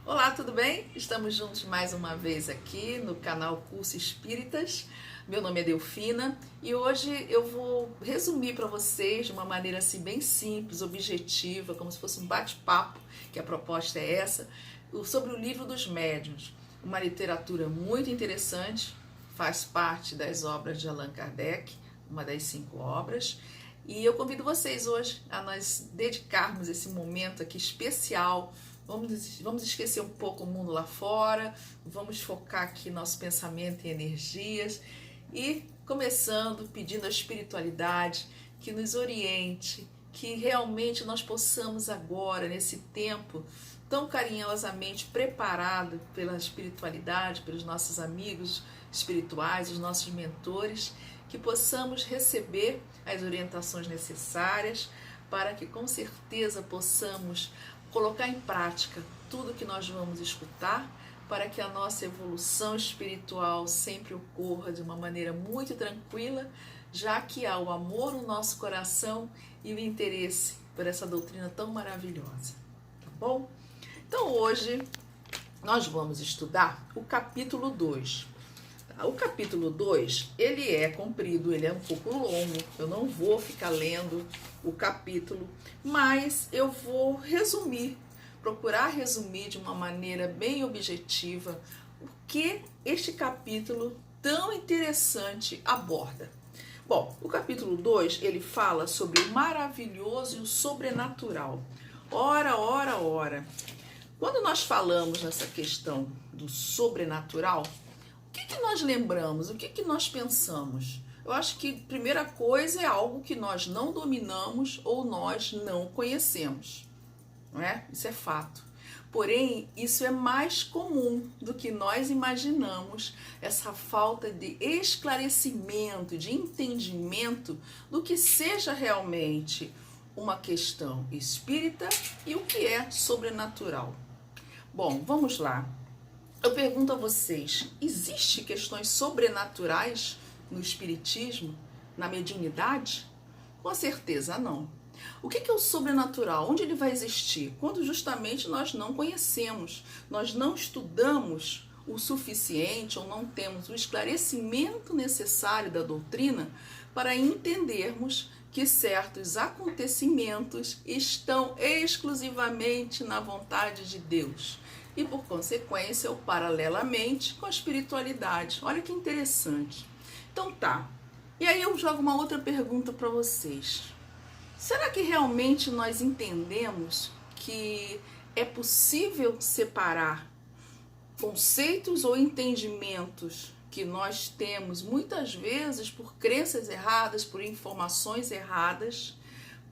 Olá, tudo bem? Estamos juntos mais uma vez aqui no canal Curso Espíritas. Meu nome é Delfina e hoje eu vou resumir para vocês de uma maneira assim bem simples, objetiva, como se fosse um bate-papo, que a proposta é essa, sobre o Livro dos Médiuns. Uma literatura muito interessante, faz parte das obras de Allan Kardec, uma das 5 obras. E eu convido vocês hoje a nós dedicarmos esse momento aqui especial. Vamos esquecer um pouco o mundo lá fora, vamos focar aqui nosso pensamento e energias e começando pedindo à espiritualidade que nos oriente, que realmente nós possamos agora, nesse tempo tão carinhosamente preparado pela espiritualidade, pelos nossos amigos espirituais, os nossos mentores, que possamos receber as orientações necessárias para que com certeza possamos colocar em prática tudo que nós vamos escutar, para que a nossa evolução espiritual sempre ocorra de uma maneira muito tranquila, já que há o amor no nosso coração e o interesse por essa doutrina tão maravilhosa, tá bom? Então hoje nós vamos estudar o capítulo 2. O capítulo 2, ele é comprido, ele é um pouco longo, eu não vou ficar lendo o capítulo, mas eu vou procurar resumir de uma maneira bem objetiva o que este capítulo tão interessante aborda. Bom, o capítulo 2, ele fala sobre o maravilhoso e o sobrenatural. Ora. Quando nós falamos nessa questão do sobrenatural, o que nós lembramos? O que nós pensamos? Eu acho que a primeira coisa é algo que nós não dominamos ou nós não conhecemos, não é? Isso é fato. Porém, isso é mais comum do que nós imaginamos, essa falta de esclarecimento, de entendimento do que seja realmente uma questão espírita e o que é sobrenatural. Bom, vamos lá. Eu pergunto a vocês, existem questões sobrenaturais no espiritismo, na mediunidade? Com certeza não. O que é o sobrenatural? Onde ele vai existir? Quando justamente nós não conhecemos, nós não estudamos o suficiente ou não temos o esclarecimento necessário da doutrina para entendermos que certos acontecimentos estão exclusivamente na vontade de Deus. E por consequência, ou paralelamente com a espiritualidade. Olha que interessante. Então tá. E aí eu jogo uma outra pergunta para vocês. Será que realmente nós entendemos que é possível separar conceitos ou entendimentos que nós temos muitas vezes por crenças erradas, por informações erradas,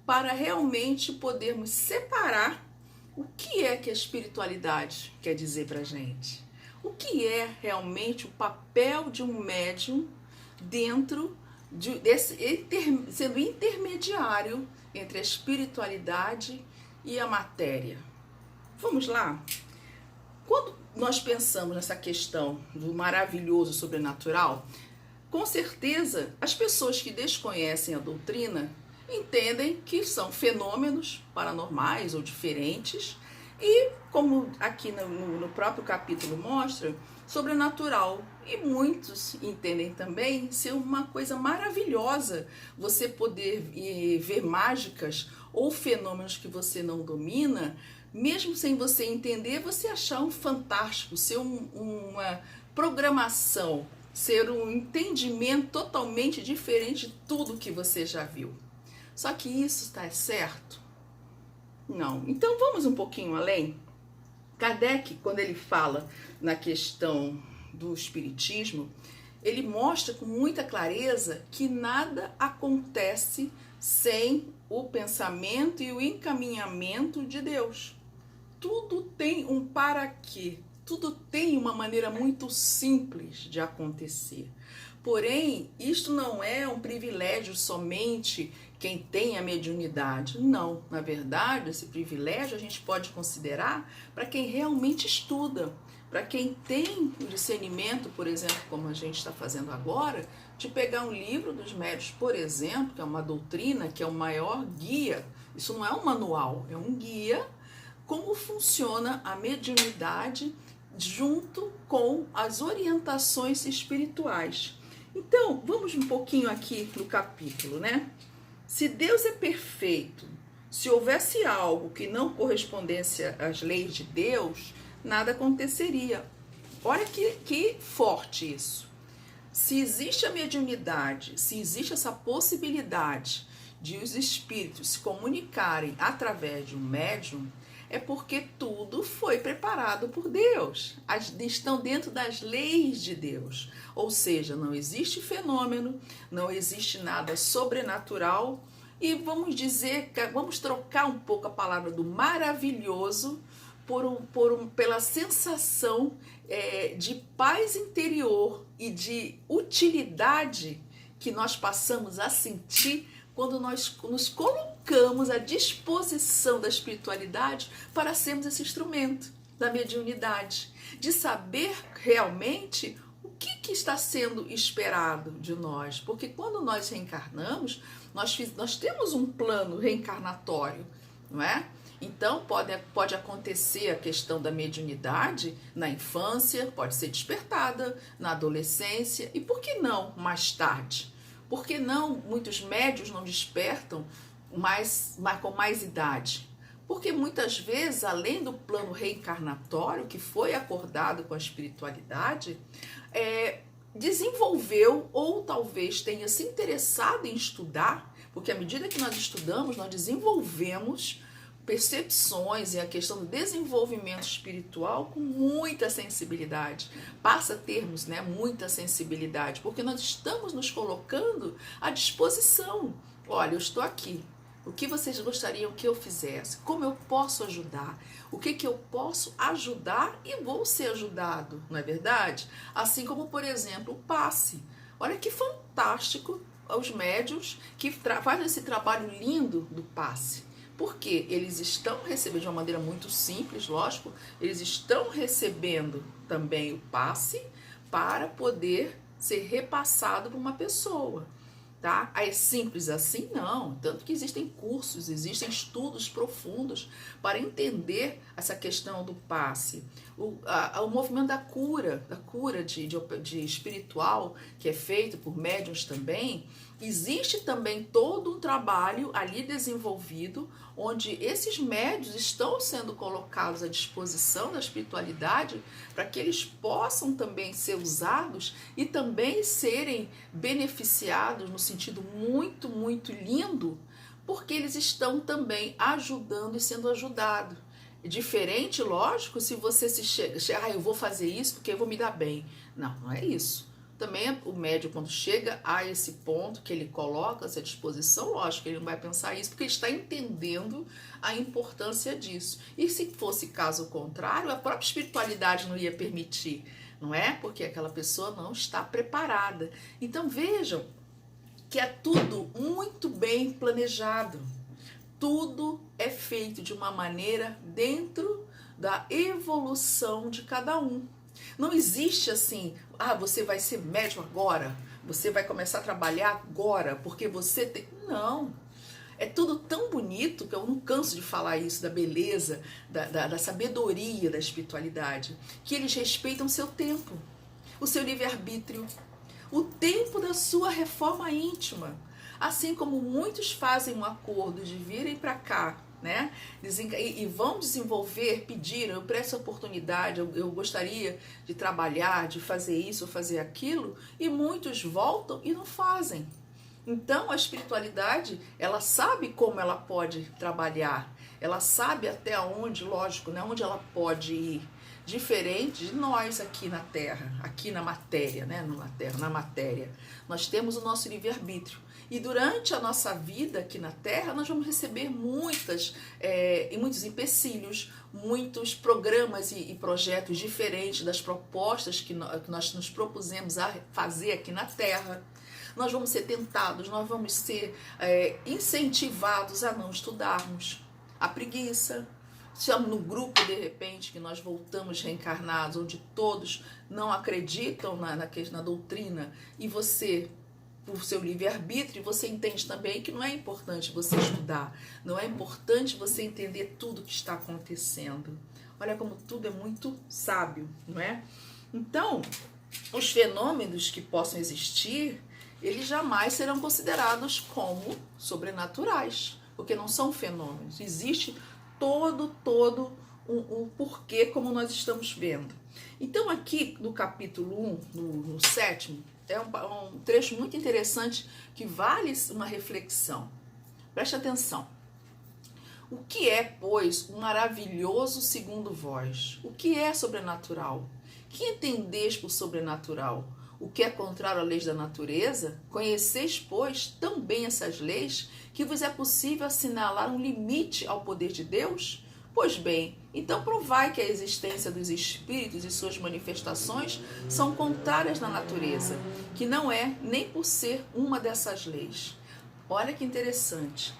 para realmente podermos separar o que é que a espiritualidade quer dizer pra gente? O que é realmente o papel de um médium dentro sendo intermediário entre a espiritualidade e a matéria? Vamos lá? Quando nós pensamos nessa questão do maravilhoso sobrenatural, com certeza as pessoas que desconhecem a doutrina entendem que são fenômenos paranormais ou diferentes e, como aqui no próprio capítulo mostra, sobrenatural. E muitos entendem também ser uma coisa maravilhosa você poder ver mágicas ou fenômenos que você não domina, mesmo sem você entender, você achar um fantástico, ser uma programação, ser um entendimento totalmente diferente de tudo que você já viu. Só que isso está certo? Não. Então vamos um pouquinho além. Kardec, quando ele fala na questão do espiritismo, ele mostra com muita clareza que nada acontece sem o pensamento e o encaminhamento de Deus. Tudo tem um para quê. Tudo tem uma maneira muito simples de acontecer. Porém, isto não é um privilégio somente quem tem a mediunidade. Não, na verdade, esse privilégio a gente pode considerar para quem realmente estuda, para quem tem o discernimento, por exemplo, como a gente está fazendo agora, de pegar um livro dos médiuns, por exemplo, que é uma doutrina, que é o maior guia. Isso não é um manual, é um guia como funciona a mediunidade junto com as orientações espirituais. Então, vamos um pouquinho aqui no capítulo, né? Se Deus é perfeito, se houvesse algo que não correspondesse às leis de Deus, nada aconteceria. Olha que forte isso. Se existe a mediunidade, se existe essa possibilidade de os espíritos se comunicarem através de um médium, é porque tudo foi preparado por Deus. Estão dentro das leis de Deus. Ou seja, não existe fenômeno, não existe nada sobrenatural. E vamos trocar um pouco a palavra do maravilhoso pela sensação de paz interior e de utilidade que nós passamos a sentir quando nós nos colocamos à disposição da espiritualidade para sermos esse instrumento da mediunidade, de saber realmente o que está sendo esperado de nós. Porque quando nós reencarnamos, nós temos um plano reencarnatório, não é? Então pode acontecer a questão da mediunidade na infância, pode ser despertada na adolescência, e por que não mais tarde? Por que não muitos médiuns não despertam com mais idade? Porque muitas vezes, além do plano reencarnatório que foi acordado com a espiritualidade, desenvolveu ou talvez tenha se interessado em estudar, porque à medida que nós estudamos, nós desenvolvemos percepções e a questão do desenvolvimento espiritual com muita sensibilidade. Passa a termos, muita sensibilidade, porque nós estamos nos colocando à disposição. Olha, eu estou aqui. O que vocês gostariam que eu fizesse? Como eu posso ajudar? O que eu posso ajudar e vou ser ajudado, não é verdade? Assim como, por exemplo, o passe. Olha que fantástico os médiuns que fazem esse trabalho lindo do passe. Porque eles estão recebendo de uma maneira muito simples, lógico, eles estão recebendo também o passe para poder ser repassado para uma pessoa, tá? É simples assim? Não. Tanto que existem cursos, existem estudos profundos para entender essa questão do passe. O movimento da cura de espiritual, que é feito por médiuns também, existe também todo um trabalho ali desenvolvido, onde esses médiuns estão sendo colocados à disposição da espiritualidade para que eles possam também ser usados e também serem beneficiados no sentido muito, muito lindo, porque eles estão também ajudando e sendo ajudados. Diferente, lógico, se você eu vou fazer isso porque eu vou me dar bem. Não é isso. Também o médium, quando chega a esse ponto que ele coloca-se à disposição, lógico que ele não vai pensar isso, porque ele está entendendo a importância disso. E se fosse caso contrário, a própria espiritualidade não ia permitir, não é? Porque aquela pessoa não está preparada. Então vejam que é tudo muito bem planejado. Tudo é feito de uma maneira dentro da evolução de cada um. Não existe assim, você vai ser médium agora, você vai começar a trabalhar agora, porque você tem... Não. É tudo tão bonito que eu não canso de falar isso, da beleza, da sabedoria da espiritualidade, que eles respeitam o seu tempo, o seu livre-arbítrio, o tempo da sua reforma íntima. Assim como muitos fazem um acordo de virem para cá, né? E vão desenvolver, pedir, eu presto oportunidade, eu gostaria de trabalhar, de fazer isso ou fazer aquilo, e muitos voltam e não fazem. Então a espiritualidade, ela sabe como ela pode trabalhar, ela sabe até onde, lógico, né? Onde ela pode ir, diferente de nós aqui na Terra, aqui na matéria, né? Na matéria. Nós temos o nosso livre-arbítrio. E durante a nossa vida aqui na Terra, nós vamos receber muitos empecilhos, muitos programas e projetos diferentes das propostas que nós nos propusemos a fazer aqui na Terra. Nós vamos ser tentados, nós vamos ser incentivados a não estudarmos. A preguiça. Estamos no grupo, de repente, que nós voltamos reencarnados, onde todos não acreditam na doutrina, e você por seu livre-arbítrio, você entende também que não é importante você estudar, não é importante você entender tudo o que está acontecendo. Olha como tudo é muito sábio, não é? Então, os fenômenos que possam existir, eles jamais serão considerados como sobrenaturais, porque não são fenômenos. Existe todo um porquê, como nós estamos vendo. Então, aqui no capítulo 1, no 7º, é um trecho muito interessante que vale uma reflexão. Preste atenção. O que é, pois, um maravilhoso segundo vós? O que é sobrenatural? Que entendeis por sobrenatural? O que é contrário às leis da natureza? Conheceis, pois, tão bem essas leis, que vos é possível assinalar um limite ao poder de Deus? Pois bem, então provai que a existência dos espíritos e suas manifestações são contrárias na natureza, que não é nem por ser uma dessas leis. Olha que interessante.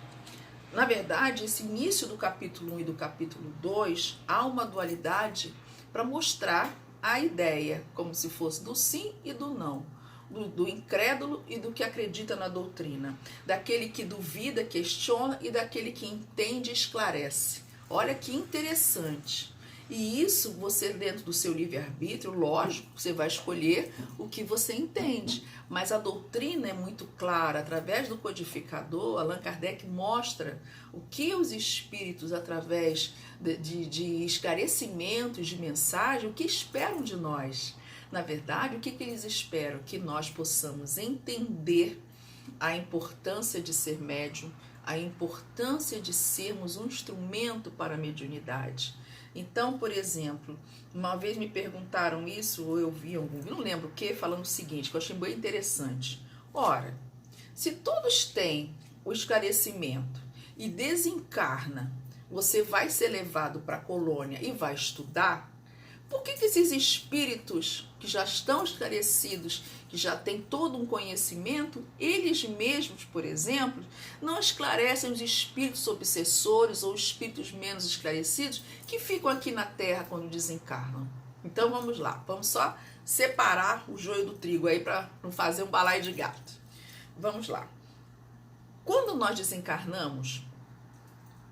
Na verdade, esse início do capítulo 1 e do capítulo 2, há uma dualidade para mostrar a ideia, como se fosse do sim e do não, do incrédulo e do que acredita na doutrina, daquele que duvida, questiona e daquele que entende e esclarece. Olha que interessante. E isso você, dentro do seu livre-arbítrio, lógico, você vai escolher o que você entende. Mas a doutrina é muito clara. Através do codificador, Allan Kardec mostra o que os espíritos, através de esclarecimentos, de mensagem, o que esperam de nós. Na verdade, o que eles esperam? Que nós possamos entender a importância de ser médium, a importância de sermos um instrumento para a mediunidade. Então, por exemplo, uma vez me perguntaram isso, ou eu vi algum, não lembro o que, falando o seguinte, que eu achei bem interessante. Ora, se todos têm o esclarecimento e desencarna, você vai ser levado para a colônia e vai estudar, por que esses espíritos que já estão esclarecidos, que já têm todo um conhecimento, eles mesmos, por exemplo, não esclarecem os espíritos obsessores ou espíritos menos esclarecidos que ficam aqui na Terra quando desencarnam? Então vamos lá, vamos só separar o joio do trigo aí para não fazer um balaio de gato. Vamos lá. Quando nós desencarnamos,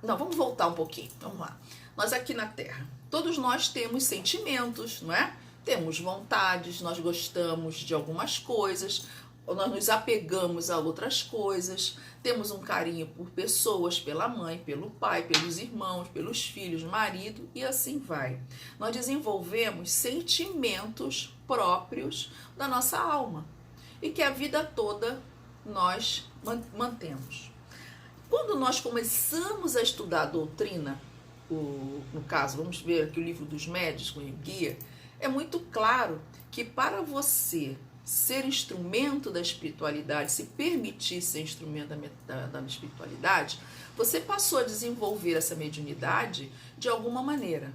não, vamos voltar um pouquinho, vamos lá. Nós aqui na Terra, todos nós temos sentimentos, não é? Temos vontades, nós gostamos de algumas coisas, ou nós nos apegamos a outras coisas, temos um carinho por pessoas, pela mãe, pelo pai, pelos irmãos, pelos filhos, marido e assim vai. Nós desenvolvemos sentimentos próprios da nossa alma e que a vida toda nós mantemos. Quando nós começamos a estudar a doutrina, no caso, vamos ver aqui o livro dos médiuns com o guia, é muito claro que para você ser instrumento da espiritualidade, se permitir ser instrumento da espiritualidade, você passou a desenvolver essa mediunidade de alguma maneira.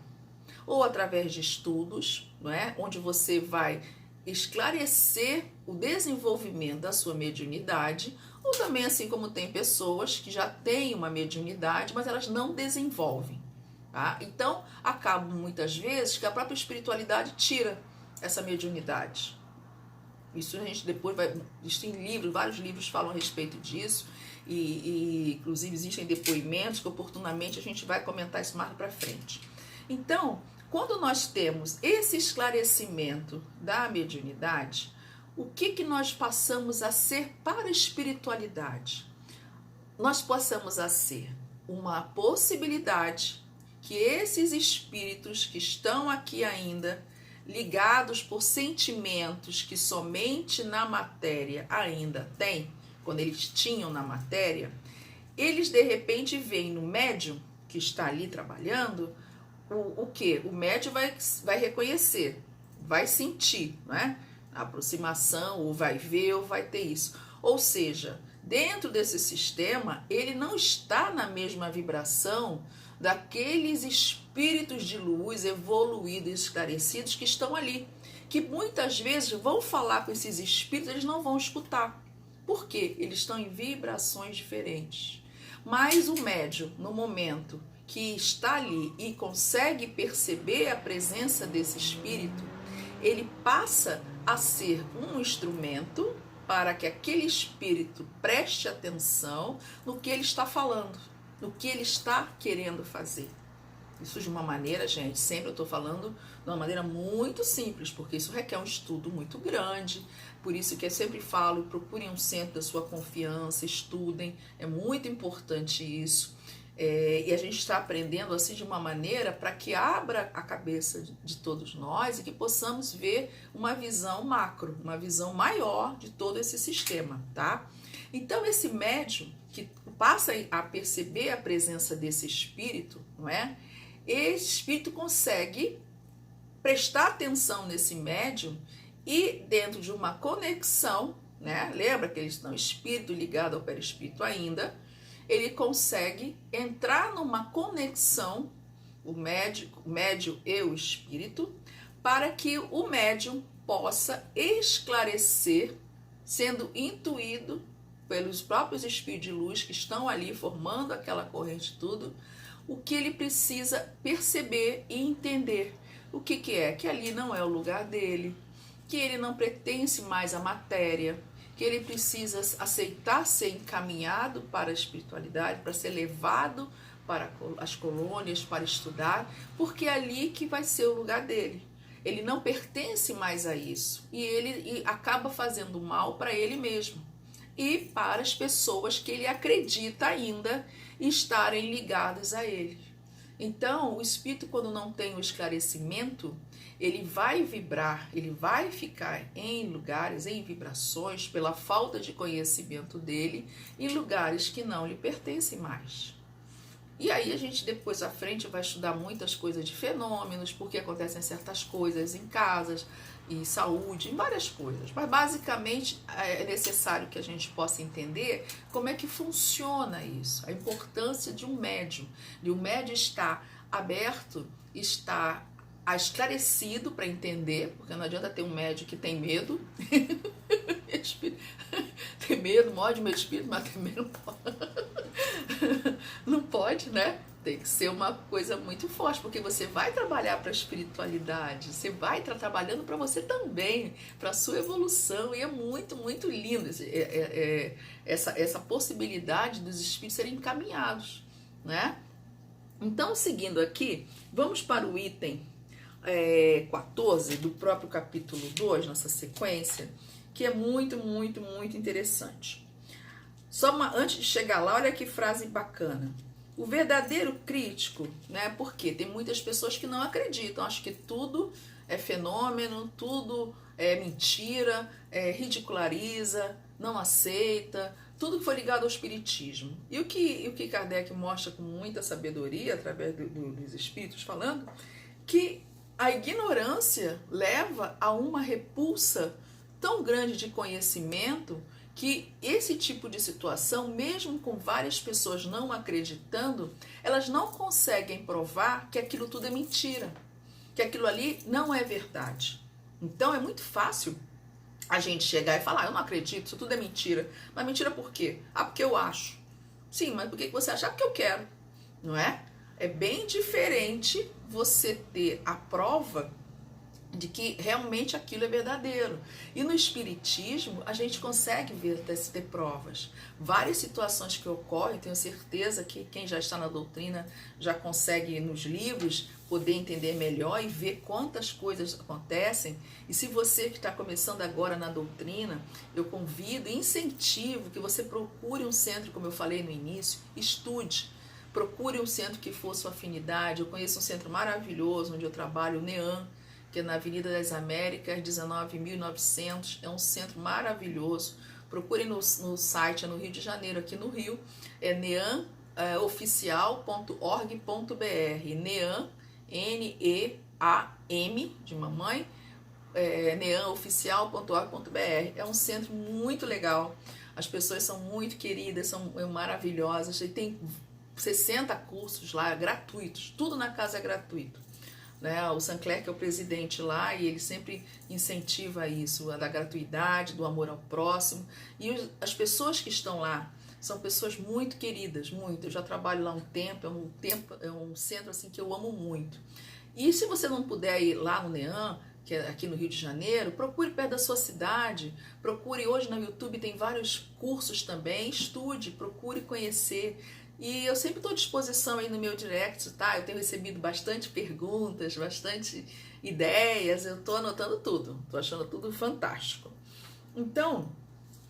Ou através de estudos, não é? Onde você vai esclarecer o desenvolvimento da sua mediunidade, ou também assim como tem pessoas que já têm uma mediunidade, mas elas não desenvolvem. Tá? Então, acaba muitas vezes que a própria espiritualidade tira essa mediunidade. Isso a gente depois vai... Existem livros, vários livros falam a respeito disso, e inclusive existem depoimentos que oportunamente a gente vai comentar isso mais para frente. Então, quando nós temos esse esclarecimento da mediunidade, o que nós passamos a ser para a espiritualidade? Nós passamos a ser uma possibilidade que esses espíritos que estão aqui ainda, ligados por sentimentos que somente na matéria ainda têm, quando eles tinham na matéria, eles de repente veem no médium que está ali trabalhando, o que? O médium vai reconhecer, vai sentir, não é? A aproximação, ou vai ver, ou vai ter isso. Ou seja, dentro desse sistema, ele não está na mesma vibração daqueles espíritos de luz evoluídos e esclarecidos que estão ali, que muitas vezes vão falar com esses espíritos, eles não vão escutar. Por quê? Eles estão em vibrações diferentes. Mas o médium, no momento que está ali e consegue perceber a presença desse espírito, ele passa a ser um instrumento para que aquele espírito preste atenção no que ele está falando, no que ele está querendo fazer. Isso de uma maneira, gente, sempre eu estou falando de uma maneira muito simples, porque isso requer um estudo muito grande. Por isso que eu sempre falo, procurem um centro da sua confiança, estudem, é muito importante isso. E a gente está aprendendo assim de uma maneira para que abra a cabeça de todos nós e que possamos ver uma visão macro, uma visão maior de todo esse sistema, tá? Então esse médium que passa a perceber a presença desse espírito, não é? Esse espírito consegue prestar atenção nesse médium e dentro de uma conexão, né? Lembra que eles estão espírito ligado ao perispírito ainda, ele consegue entrar numa conexão, o médium e o espírito, para que o médium possa esclarecer, sendo intuído pelos próprios espíritos de luz que estão ali formando aquela corrente tudo, o que ele precisa perceber e entender. O que é? Que ali não é o lugar dele, que ele não pertence mais à matéria, que ele precisa aceitar ser encaminhado para a espiritualidade, para ser levado para as colônias, para estudar, porque é ali que vai ser o lugar dele. Ele não pertence mais a isso e ele acaba fazendo mal para ele mesmo e para as pessoas que ele acredita ainda estarem ligadas a ele. Então, o espírito, quando não tem o esclarecimento, ele vai vibrar, ele vai ficar em lugares, em vibrações, pela falta de conhecimento dele, em lugares que não lhe pertencem mais. E aí a gente depois à frente vai estudar muitas coisas de fenômenos, porque acontecem certas coisas em casas, e saúde, em várias coisas. Mas basicamente é necessário que a gente possa entender como é que funciona isso, a importância de um médium estar aberto, estar esclarecido para entender, porque não adianta ter um médium que tem medo, tem medo, morde meu espírito, mas também não pode. Não pode, né? Tem que ser uma coisa muito forte, porque você vai trabalhar para a espiritualidade, você vai estar trabalhando para você também, para a sua evolução, e é muito, muito lindo essa possibilidade dos espíritos serem encaminhados, né? Então, seguindo aqui, vamos para o item 14 do próprio capítulo 2, nossa sequência, que é muito, muito, muito interessante. Antes de chegar lá, olha que frase bacana. O verdadeiro crítico, né? Porque tem muitas pessoas que não acreditam, acham que tudo é fenômeno, tudo é mentira, ridiculariza, não aceita, tudo que foi ligado ao espiritismo. E o que Kardec mostra com muita sabedoria, através dos espíritos falando, que a ignorância leva a uma repulsa tão grande de conhecimento que esse tipo de situação, mesmo com várias pessoas não acreditando, elas não conseguem provar que aquilo tudo é mentira, que aquilo ali não é verdade. Então é muito fácil a gente chegar e falar, eu não acredito, isso tudo é mentira. Mas mentira por quê? Ah, porque eu acho. Sim, mas por que você acha? Ah, porque eu quero, não é? É bem diferente você ter a prova de que realmente aquilo é verdadeiro. E no espiritismo a gente consegue ter provas. Várias situações que ocorrem, tenho certeza que quem já está na doutrina já consegue nos livros poder entender melhor e ver quantas coisas acontecem. E se você que está começando agora na doutrina, eu convido e incentivo que você procure um centro, como eu falei no início, estude. Procure um centro que for sua afinidade. Eu conheço um centro maravilhoso onde eu trabalho, o NEAM, que é na Avenida das Américas, 19.900, é um centro maravilhoso. Procure no site, é no Rio de Janeiro, aqui no Rio, é neamoficial.org.br, NEAM, N-E-A-M, de mamãe, neamoficial.org.br. É um centro muito legal, as pessoas são muito queridas, são maravilhosas, e tem 60 cursos lá, gratuitos, tudo na casa é gratuito. Né? O Sancler, que é o presidente lá, e ele sempre incentiva isso, a da gratuidade, do amor ao próximo. E as pessoas que estão lá são pessoas muito queridas, muito. Eu já trabalho lá um tempo, é um centro assim que eu amo muito. E se você não puder ir lá no NEAM, que é aqui no Rio de Janeiro, procure perto da sua cidade, procure, hoje no YouTube tem vários cursos também, estude, procure conhecer. E eu sempre estou à disposição aí no meu direct, tá? Eu tenho recebido bastante perguntas, bastante ideias, eu estou anotando tudo, estou achando tudo fantástico. Então,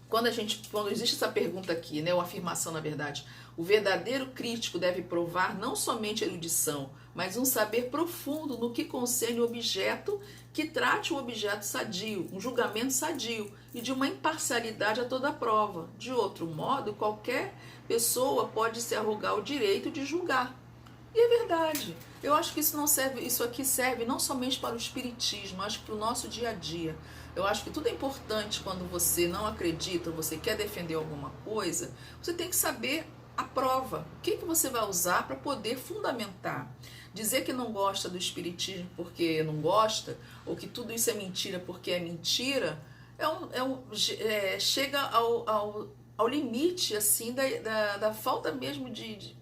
quando existe essa pergunta aqui, né, ou afirmação na verdade, o verdadeiro crítico deve provar não somente erudição, mas um saber profundo no que concerne o objeto, que trate o objeto sadio, um julgamento sadio e de uma imparcialidade a toda prova. De outro modo, qualquer pessoa pode se arrogar o direito de julgar. E é verdade. Eu acho que isso aqui serve não somente para o espiritismo, acho que para o nosso dia a dia. Eu acho que tudo é importante quando você não acredita, você quer defender alguma coisa, você tem que saber a prova. O que você vai usar para poder fundamentar? Dizer que não gosta do espiritismo porque não gosta, ou que tudo isso é mentira porque é mentira, chega ao limite assim da falta mesmo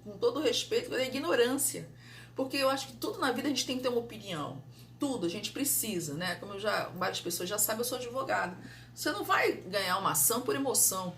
com todo respeito, da ignorância. Porque eu acho que tudo na vida a gente tem que ter uma opinião. Tudo, a gente precisa, né? Como várias pessoas já sabem, eu sou advogada. Você não vai ganhar uma ação por emoção.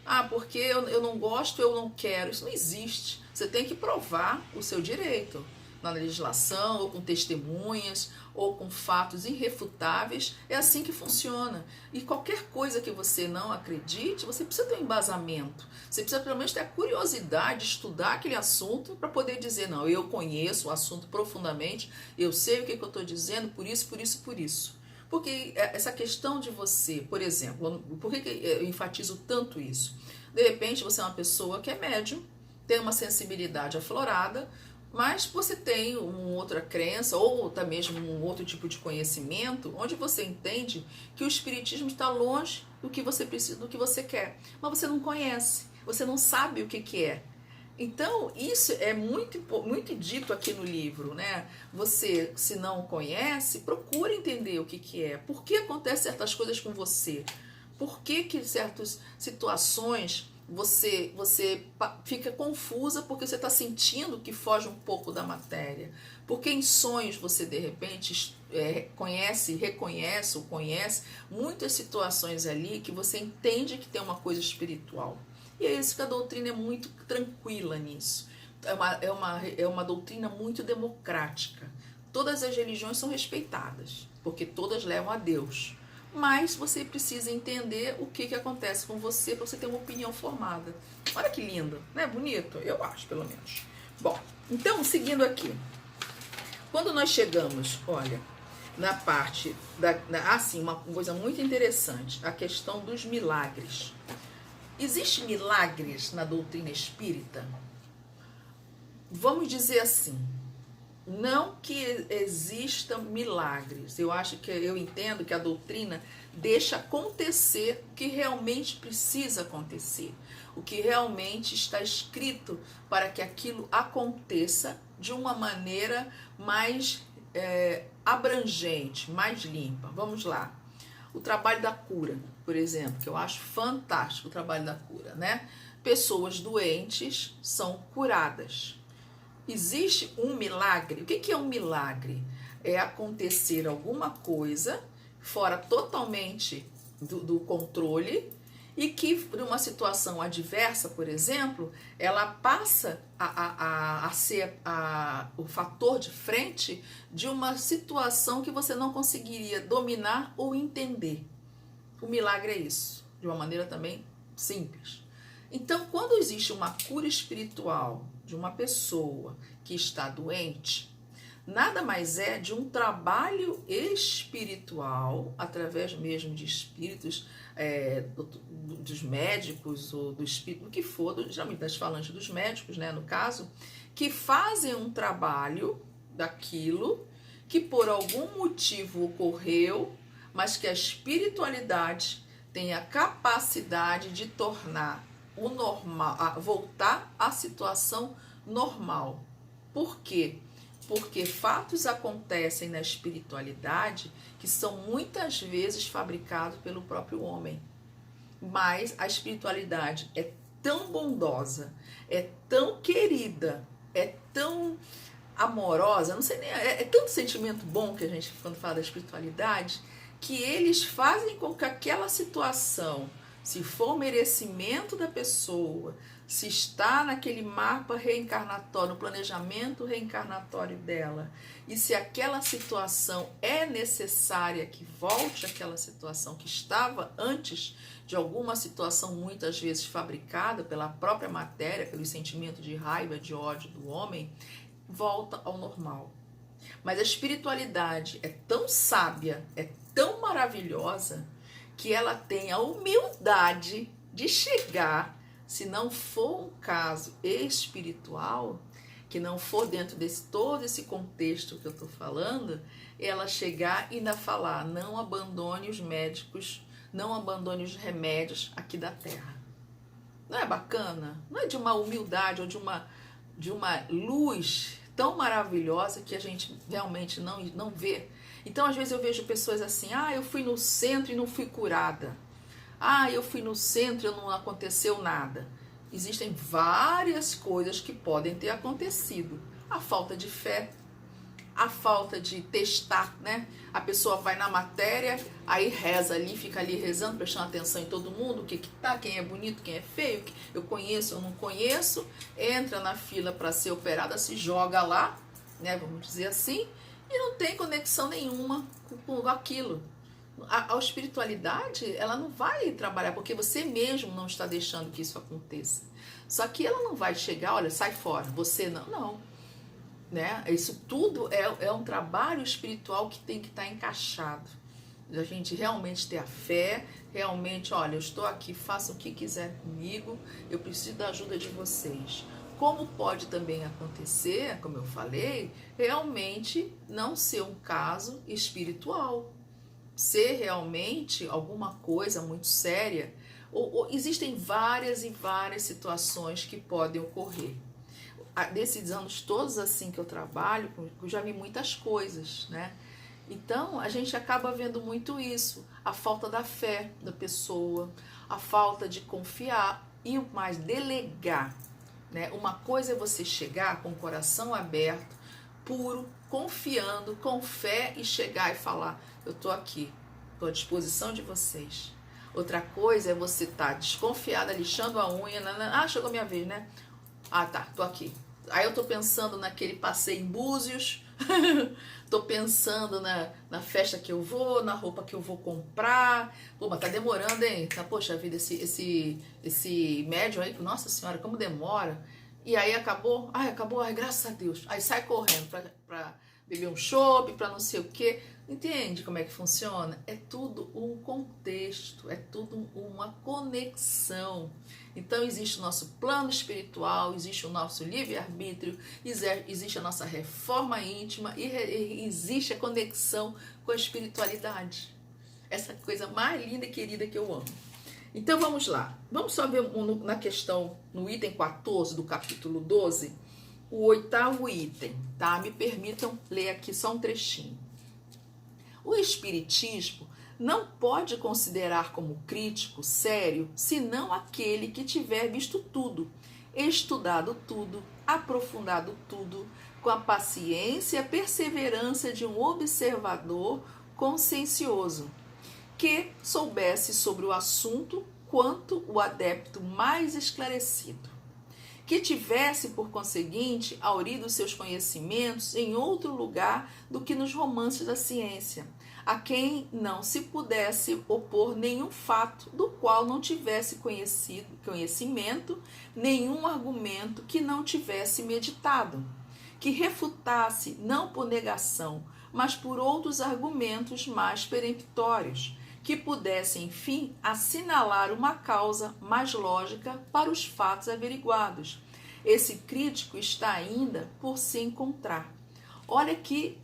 Ah, porque eu não gosto, eu não quero. Isso não existe. Você tem que provar o seu direito na legislação, ou com testemunhas, ou com fatos irrefutáveis. É assim que funciona. E qualquer coisa que você não acredite, você precisa ter um embasamento. Você precisa pelo menos ter a curiosidade de estudar aquele assunto para poder dizer, não, eu conheço o assunto profundamente, eu sei o que eu estou dizendo, por isso, por isso, por isso. Porque essa questão de você, por exemplo, por que eu enfatizo tanto isso? De repente você é uma pessoa que é médium, tem uma sensibilidade aflorada, mas você tem uma outra crença ou até mesmo um outro tipo de conhecimento onde você entende que o espiritismo está longe do que você precisa, do que você quer, mas você não conhece, você não sabe o que é. Então, isso é muito dito aqui no livro, né? Você, se não conhece, procure entender o que é. Por que acontecem certas coisas com você? Por que certas situações você fica confusa porque você está sentindo que foge um pouco da matéria? Porque em sonhos você, de repente, reconhece ou conhece muitas situações ali que você entende que tem uma coisa espiritual. E é isso que a doutrina é muito tranquila nisso. É uma doutrina muito democrática. Todas as religiões são respeitadas, porque todas levam a Deus. Mas você precisa entender o que acontece com você para você ter uma opinião formada. Olha que lindo, não é bonito? Eu acho, pelo menos. Bom, então, seguindo aqui. Quando nós chegamos, olha, na parte uma coisa muito interessante, a questão dos milagres. Existem milagres na doutrina espírita? Vamos dizer assim, não que existam milagres. Eu entendo que a doutrina deixa acontecer o que realmente precisa acontecer, o que realmente está escrito para que aquilo aconteça de uma maneira mais abrangente, mais limpa. Vamos lá. O trabalho da cura, por exemplo, que eu acho fantástico o trabalho da cura, né? Pessoas doentes são curadas. Existe um milagre. O que é um milagre? É acontecer alguma coisa fora totalmente do controle e que, por uma situação adversa, por exemplo, ela passa a ser o fator de frente de uma situação que você não conseguiria dominar ou entender. O milagre é isso, de uma maneira também simples. Então, quando existe uma cura espiritual de uma pessoa que está doente, nada mais é de um trabalho espiritual, através mesmo de espíritos, dos médicos ou do espírito, o que for, geralmente das falanges dos médicos, né, no caso, que fazem um trabalho daquilo que por algum motivo ocorreu, mas que a espiritualidade tem a capacidade de tornar o normal, voltar à situação normal. Por quê? Porque fatos acontecem na espiritualidade que são muitas vezes fabricados pelo próprio homem. Mas a espiritualidade é tão bondosa, é tão querida, é tão amorosa, não sei nem, é tanto sentimento bom que a gente, quando fala da espiritualidade, que eles fazem com que aquela situação, se for merecimento da pessoa, se está naquele mapa reencarnatório, no planejamento reencarnatório dela, e se aquela situação é necessária que volte àquela situação que estava antes de alguma situação muitas vezes fabricada pela própria matéria, pelo sentimento de raiva, de ódio do homem, volta ao normal. Mas a espiritualidade é tão sábia, é tão maravilhosa, que ela tem a humildade de chegar, se não for um caso espiritual, que não for dentro desse todo esse contexto que eu estou falando, ela chegar e ainda falar, não abandone os médicos, não abandone os remédios aqui da Terra. Não é bacana? Não é de uma humildade ou de uma luz tão maravilhosa que a gente realmente não vê? Então, às vezes eu vejo pessoas assim, eu fui no centro e não fui curada. Eu fui no centro e não aconteceu nada. Existem várias coisas que podem ter acontecido. A falta de fé, a falta de testar, né? A pessoa vai na matéria, aí reza ali, fica ali rezando, prestando atenção em todo mundo, o que tá, quem é bonito, quem é feio, eu conheço, eu não conheço, entra na fila para ser operada, se joga lá, né? Vamos dizer assim, e não tem conexão nenhuma com aquilo. A espiritualidade, ela não vai trabalhar, porque você mesmo não está deixando que isso aconteça. Só que ela não vai chegar, olha, sai fora, você não, né? Isso tudo é um trabalho espiritual que tem que estar encaixado. A gente realmente ter a fé, realmente, olha, eu estou aqui, faça o que quiser comigo, eu preciso da ajuda de vocês. Como pode também acontecer, como eu falei, realmente não ser um caso espiritual, ser realmente alguma coisa muito séria, ou existem várias e várias situações que podem ocorrer. Desses anos todos assim que eu trabalho, eu já vi muitas coisas, né? Então a gente acaba vendo muito isso, a falta da fé da pessoa, a falta de confiar e o mais delegar, né? Uma coisa é você chegar com o coração aberto, puro, confiando, com fé e chegar e falar, eu tô aqui, tô à disposição de vocês. Outra coisa é você estar desconfiada, lixando a unha, chegou a minha vez, né? Tá, tô aqui. Aí eu tô pensando naquele passeio em Búzios, tô pensando na festa que eu vou, na roupa que eu vou comprar. Pô, mas tá demorando, hein? Poxa vida, esse médium aí, nossa senhora, como demora. E aí acabou, graças a Deus. Aí sai correndo pra beber um chopp, pra não sei o quê. Entende como é que funciona? É tudo um contexto, é tudo uma conexão. Então existe o nosso plano espiritual, existe o nosso livre-arbítrio, existe a nossa reforma íntima e existe a conexão com a espiritualidade. Essa coisa mais linda e querida que eu amo. Então vamos lá, vamos só ver na questão, no item 14 do capítulo 12, o 8º item, tá? Me permitam ler aqui só um trechinho. O Espiritismo não pode considerar como crítico sério senão aquele que tiver visto tudo, estudado tudo, aprofundado tudo, com a paciência e a perseverança de um observador consciencioso, que soubesse sobre o assunto quanto o adepto mais esclarecido, que tivesse, por conseguinte, aurido seus conhecimentos em outro lugar do que nos romances da ciência, a quem não se pudesse opor nenhum fato do qual não tivesse conhecimento, nenhum argumento que não tivesse meditado, que refutasse não por negação, mas por outros argumentos mais peremptórios, que pudesse, enfim, assinalar uma causa mais lógica para os fatos averiguados. Esse crítico está ainda por se encontrar. Olha que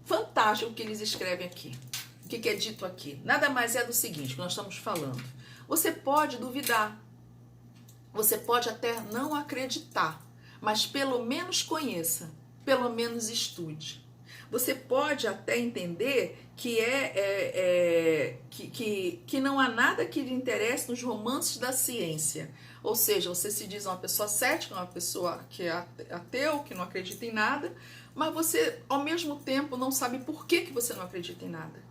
fantástico o que eles escrevem aqui. O que é dito aqui? Nada mais é do seguinte que nós estamos falando. Você pode duvidar, você pode até não acreditar, mas pelo menos conheça, pelo menos estude. Você pode até entender que que não há nada que lhe interesse nos romances da ciência. Ou seja, você se diz uma pessoa cética, uma pessoa que é ateu, que não acredita em nada, mas você, ao mesmo tempo, não sabe por que você não acredita em nada.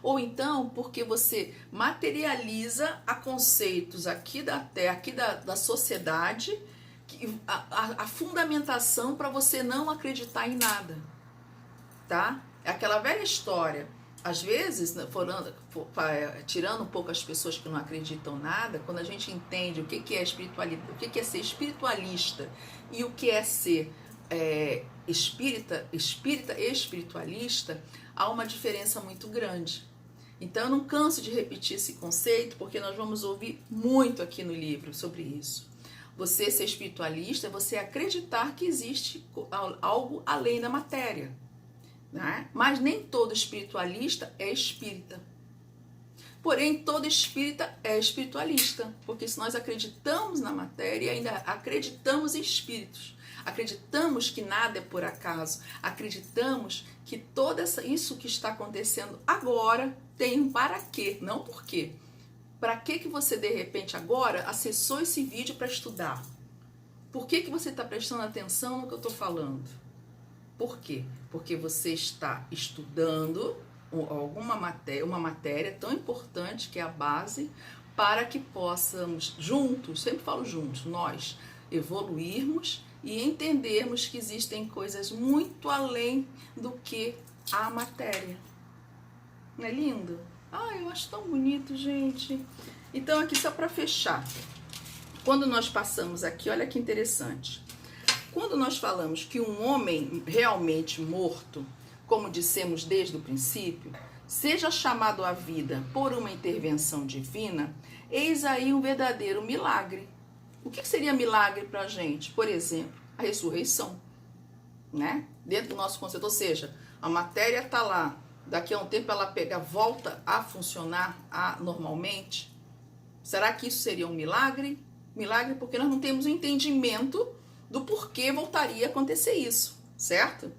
Ou então, porque você materializa a conceitos aqui da terra, aqui da sociedade, a fundamentação para você não acreditar em nada, tá? É aquela velha história. Às vezes, tirando um pouco as pessoas que não acreditam nada, quando a gente entende o que é espiritualidade, o que é ser espiritualista e o que é ser espírita e espiritualista, há uma diferença muito grande. Então eu não canso de repetir esse conceito, porque nós vamos ouvir muito aqui no livro sobre isso. Você ser espiritualista é você acreditar que existe algo além da matéria, né? Mas nem todo espiritualista é espírita. Porém, todo espírita é espiritualista, porque se nós acreditamos na matéria, ainda acreditamos em espíritos. Acreditamos que nada é por acaso. Acreditamos que isso que está acontecendo agora tem um para quê, não por quê. Para que você, de repente, agora acessou esse vídeo para estudar? Por que você está prestando atenção no que eu estou falando? Por quê? Porque você está estudando uma matéria tão importante que é a base para que possamos juntos, sempre falo juntos, nós evoluirmos e entendermos que existem coisas muito além do que a matéria. Não é lindo? Ah, eu acho tão bonito, gente. Então, aqui só para fechar. Quando nós passamos aqui, olha que interessante. Quando nós falamos que um homem realmente morto, como dissemos desde o princípio, seja chamado à vida por uma intervenção divina, eis aí um verdadeiro milagre. O que seria milagre para a gente? Por exemplo, a ressurreição, né? Dentro do nosso conceito, ou seja, a matéria está lá, daqui a um tempo ela volta a funcionar normalmente. Será que isso seria um milagre? Milagre porque nós não temos o entendimento do porquê voltaria a acontecer isso, certo?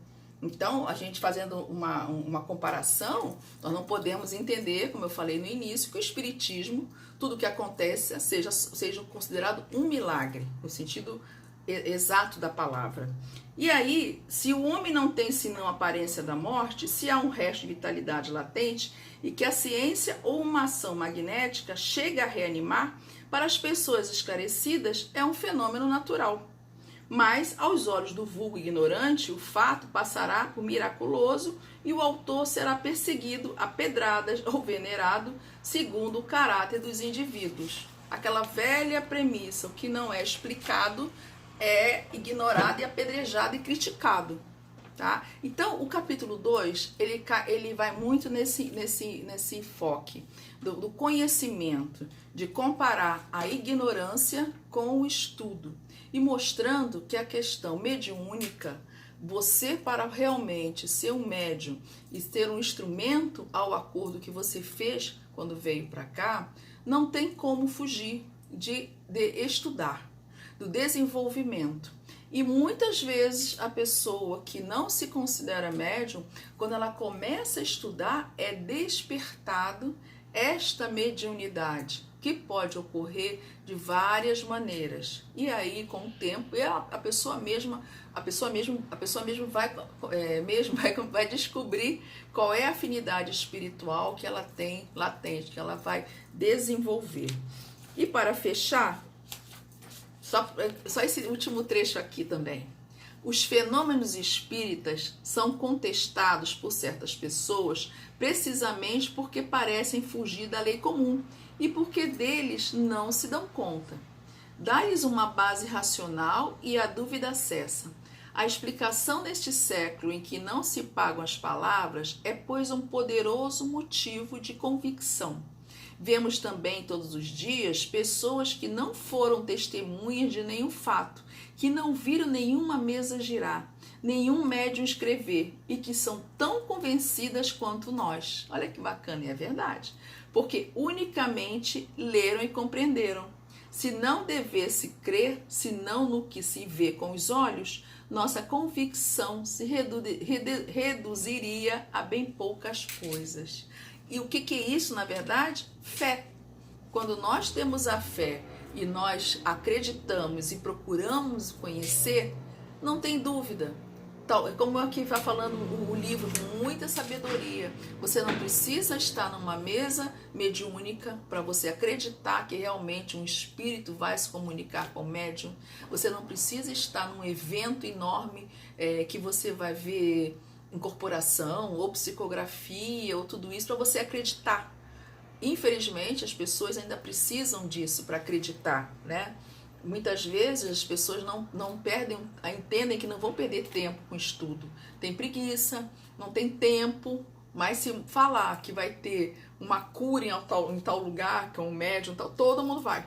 Então, a gente fazendo uma comparação, nós não podemos entender, como eu falei no início, que o espiritismo, tudo que acontece, seja considerado um milagre, no sentido exato da palavra. E aí, se o homem não tem senão a aparência da morte, se há um resto de vitalidade latente e que a ciência ou uma ação magnética chega a reanimar, para as pessoas esclarecidas é um fenômeno natural. Mas, aos olhos do vulgo ignorante, o fato passará por miraculoso e o autor será perseguido a pedradas ou venerado segundo o caráter dos indivíduos. Aquela velha premissa, o que não é explicado é ignorado e apedrejado e criticado. Tá? Então, o capítulo 2, ele vai muito nesse enfoque do conhecimento, de comparar a ignorância com o estudo e mostrando que a questão mediúnica, você para realmente ser um médium e ter um instrumento ao acordo que você fez quando veio para cá, não tem como fugir de estudar, do desenvolvimento. E muitas vezes a pessoa que não se considera médium, quando ela começa a estudar, é despertado esta mediunidade, que pode ocorrer de várias maneiras. E aí, com o tempo, a pessoa mesma vai descobrir qual é a afinidade espiritual que ela tem latente, que ela vai desenvolver. E para fechar, só esse último trecho aqui também. Os fenômenos espíritas são contestados por certas pessoas precisamente porque parecem fugir da lei comum e porque deles não se dão conta. Dá-lhes uma base racional e a dúvida cessa. A explicação neste século em que não se pagam as palavras é, pois, um poderoso motivo de convicção. Vemos também todos os dias pessoas que não foram testemunhas de nenhum fato, que não viram nenhuma mesa girar, nenhum médium escrever e que são tão convencidas quanto nós. Olha que bacana, e é verdade. Porque unicamente leram e compreenderam. Se não devesse crer, senão no que se vê com os olhos, nossa convicção se reduziria a bem poucas coisas. E o que é isso, na verdade? Fé. Quando nós temos a fé e nós acreditamos e procuramos conhecer, não tem dúvida. Como aqui vai falando o livro com muita sabedoria, você não precisa estar numa mesa mediúnica para você acreditar que realmente um espírito vai se comunicar com o médium. Você não precisa estar num evento enorme que você vai ver incorporação ou psicografia ou tudo isso para você acreditar. Infelizmente, as pessoas ainda precisam disso para acreditar, né? Muitas vezes as pessoas não entendem que não vão perder tempo com estudo. Tem preguiça, não tem tempo, mas se falar que vai ter uma cura em tal lugar, que é um médium, todo mundo vai.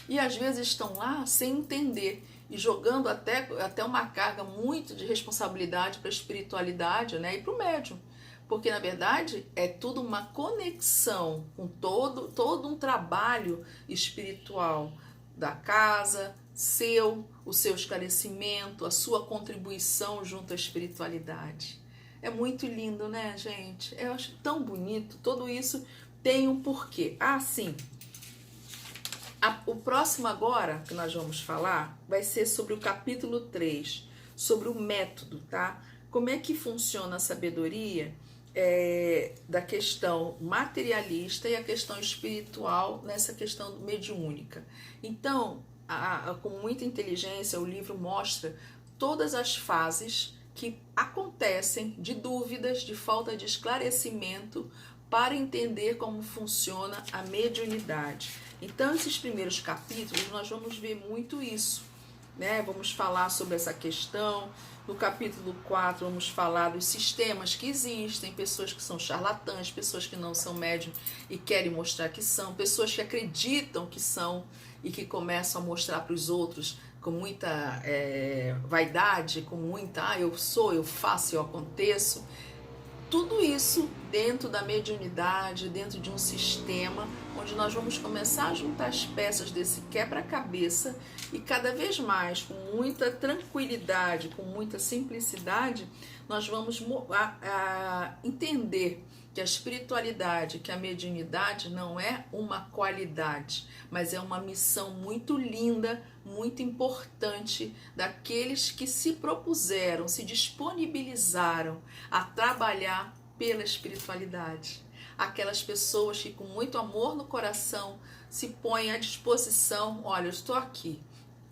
E às vezes estão lá sem entender e jogando até uma carga muito de responsabilidade para a espiritualidade, né? E para o médium. Porque, na verdade, é tudo uma conexão com todo um trabalho espiritual da casa, o seu esclarecimento, a sua contribuição junto à espiritualidade. É muito lindo, né, gente? Eu acho tão bonito. Tudo isso tem um porquê. Sim. O próximo agora que nós vamos falar vai ser sobre o capítulo 3, sobre o método, tá? Como é que funciona a sabedoria da questão materialista e a questão espiritual nessa questão mediúnica. Então, com muita inteligência, o livro mostra todas as fases que acontecem de dúvidas, de falta de esclarecimento para entender como funciona a mediunidade. Então, esses primeiros capítulos nós vamos ver muito isso, né? Vamos falar sobre essa questão. No capítulo 4 vamos falar dos sistemas que existem, pessoas que são charlatãs, pessoas que não são médium e querem mostrar que são, pessoas que acreditam que são e que começam a mostrar para os outros com muita vaidade, com muita, eu sou, eu faço, eu aconteço. Tudo isso dentro da mediunidade, dentro de um sistema onde nós vamos começar a juntar as peças desse quebra-cabeça e cada vez mais, com muita tranquilidade, com muita simplicidade, nós vamos entender que a espiritualidade, que a mediunidade não é uma qualidade, mas é uma missão muito linda, muito importante daqueles que se propuseram, se disponibilizaram a trabalhar pela espiritualidade. Aquelas pessoas que com muito amor no coração se põem à disposição, olha, eu estou aqui,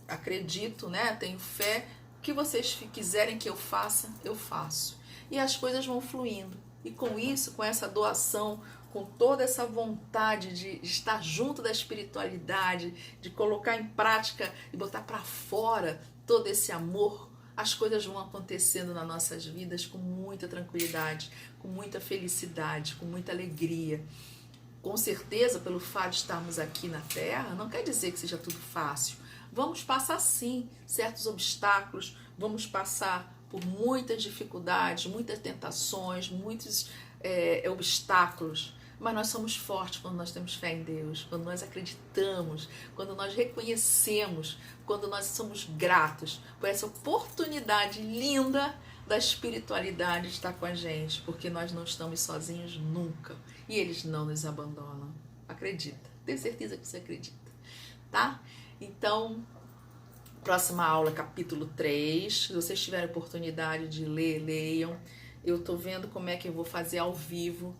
acredito, né? Tenho fé, o que vocês quiserem que eu faça, eu faço. E as coisas vão fluindo. E com isso, com essa doação, com toda essa vontade de estar junto da espiritualidade, de colocar em prática e botar para fora todo esse amor, as coisas vão acontecendo nas nossas vidas com muita tranquilidade, com muita felicidade, com muita alegria. Com certeza, pelo fato de estarmos aqui na Terra, não quer dizer que seja tudo fácil. Vamos passar sim certos obstáculos, vamos passar por muitas dificuldades, muitas tentações, muitos obstáculos, mas nós somos fortes quando nós temos fé em Deus, quando nós acreditamos, quando nós reconhecemos, quando nós somos gratos por essa oportunidade linda da espiritualidade estar com a gente, porque nós não estamos sozinhos nunca e eles não nos abandonam. Acredita, tenho certeza que você acredita, tá? Então, próxima aula, capítulo 3. Se vocês tiverem oportunidade de ler, leiam. Eu tô vendo como é que eu vou fazer ao vivo.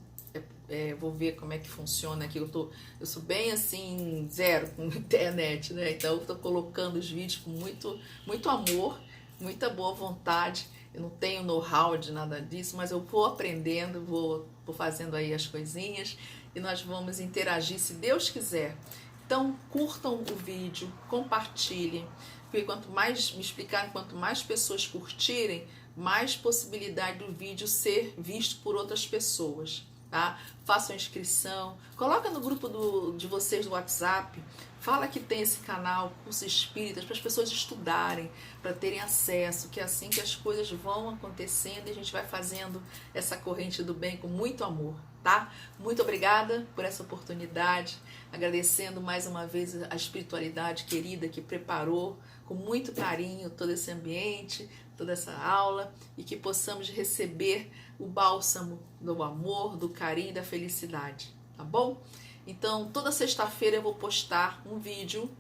Vou ver como é que funciona aqui. Eu sou bem assim, zero com internet, né? Então eu tô colocando os vídeos com muito amor, muita boa vontade. Eu não tenho know-how de nada disso, mas eu vou aprendendo, vou fazendo aí as coisinhas e nós vamos interagir se Deus quiser. Então, curtam o vídeo, compartilhem, porque quanto mais me explicarem, quanto mais pessoas curtirem, mais possibilidade do vídeo ser visto por outras pessoas, tá? Façam inscrição, coloca no grupo de vocês do WhatsApp, fala que tem esse canal Curso Espíritas para as pessoas estudarem, para terem acesso, que é assim que as coisas vão acontecendo e a gente vai fazendo essa corrente do bem com muito amor, tá? Muito obrigada por essa oportunidade, agradecendo mais uma vez a espiritualidade querida que preparou com muito carinho todo esse ambiente, toda essa aula, e que possamos receber o bálsamo do amor, do carinho e da felicidade, tá bom? Então, toda sexta-feira eu vou postar um vídeo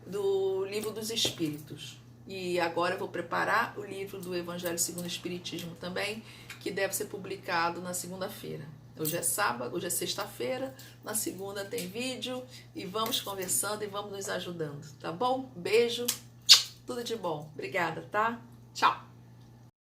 do Livro dos Espíritos. E agora eu vou preparar o livro do Evangelho segundo o Espiritismo também, que deve ser publicado na segunda-feira. Hoje é sábado, hoje é sexta-feira, na segunda tem vídeo, e vamos conversando e vamos nos ajudando, tá bom? Beijo, tudo de bom. Obrigada, tá? Tchau!